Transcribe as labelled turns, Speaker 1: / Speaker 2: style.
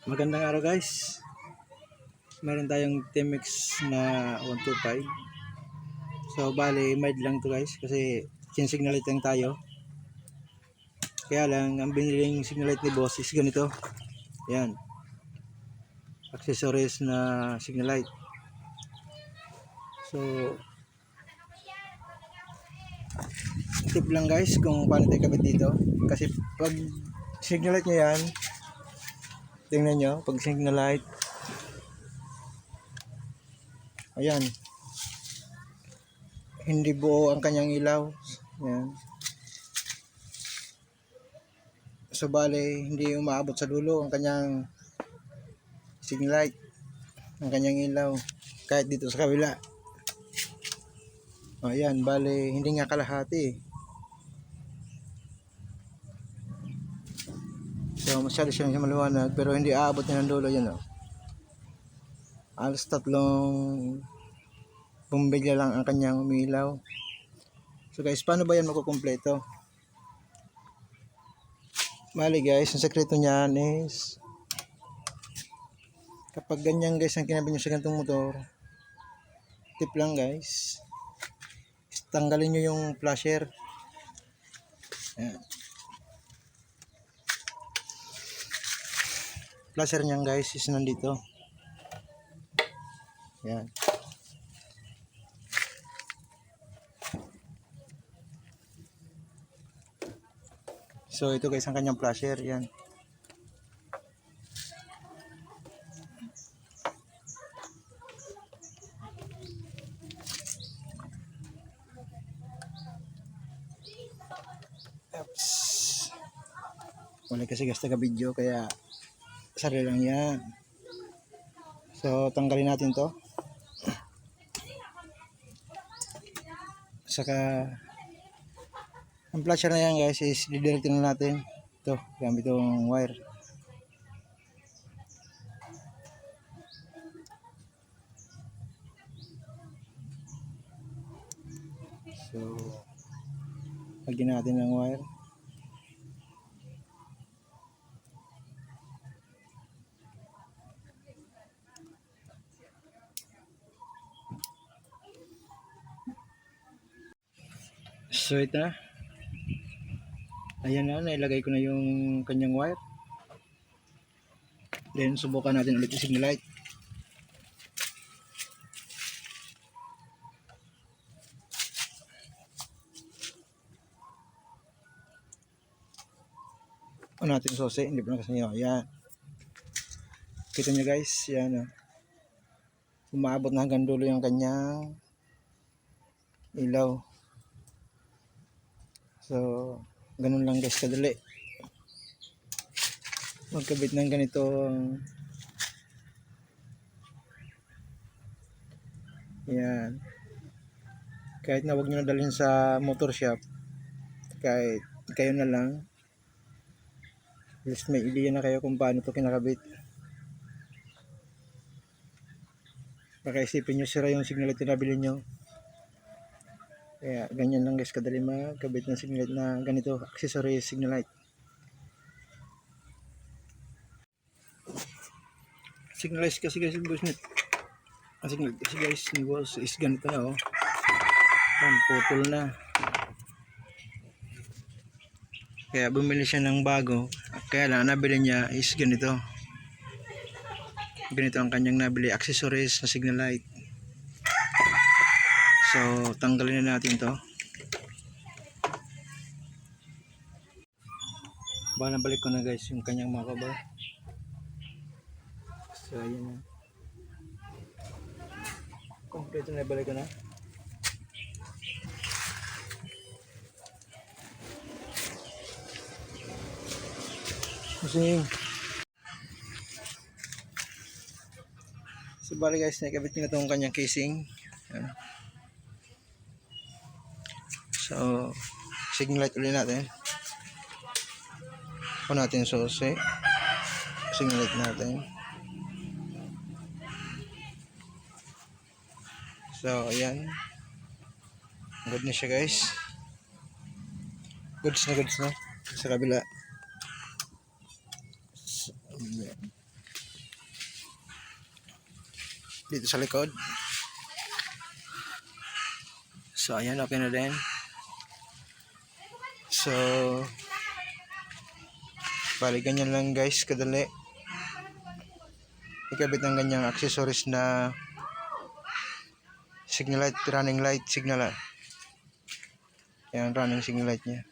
Speaker 1: Magandang araw guys. Meron tayong Timex na 125. So bali mild lang to guys kasi signal light lang tayo. Kaya lang ang biniling signal light ni boss is ganito. Yan. Accessories na signal light. So tip lang guys kung paano tayo kabit dito. Kasi pag signal light nyo yan, tingnan nyo pag signal light. Ayan. Hindi buo ang kanyang ilaw. Ayan. So bale, hindi umaabot sa dulo ang kanyang signal light, ang kanyang ilaw, kahit dito sa kabila. Ayan, bale, hindi nga kalahati. So masyado siyang maliwanag pero hindi aabot na ng dulo yan. Alas 3 bumbilya lang ang kanyang umilaw. So guys, paano ba yan makukumpleto? Bale guys, ang sekreto niyan is kapag ganyan guys ang kinabit nyo sa ganitong motor, tip lang guys, tanggalin nyo yung flasher. Ayan. Flasher niyan guys is nandito. Ayan. So ito guys ang kanyang flasher. Yan. Oops. Wala kasi gas taga video kaya sarili lang yan. So tanggalin natin to. Saka ang flasher na yan guys is didirektin na natin ito gamit itong wire. So lagyan natin ng wire. So ito na. Ayan na, nailagay ko na yung kanyang wire. Then subukan natin ulit yung signal light. O natin susi, hindi pa nakasanyo. Ayan. Kita nyo guys, yan. Umaabot na hanggang dulo yung kanyang ilaw. So ganun lang guys kadali magkabit ng ganito. Yan, kahit na wag nyo na dalhin sa motor shop, kahit kayo na lang, at least may ideya na kayo kung paano to kinakabit. Baka isipin nyo sira yung signal light na nabili nyo. Kaya ganyan lang guys kadali magkabit ng signal light na ganito, accessory signal light. Signal light kasi guys boss net. Ang signal kasi guys ni boss is ganito na putol na. Kaya bumili siya ng bago. Kaya lang nabili niya is ganito. Ganito ang kanyang nabili, accessories na signal light. So tanggalin na natin to. Balik ko na guys yung kanyang mga cover. So ayan na. Kompleto na, balik ko na. Kasi so bali guys, nakikabit ko na itong kanyang casing. Ayan. So signal light ulit natin. Kung natin susi, signal light natin. So ayan, good na siya guys. Goods na sa kabila. So, dito sa likod. So ayan, okay na din. So bali ganyan lang guys kadali ikabit ng ganyang accessories na signal light, running light signal. Yan running signal light niya.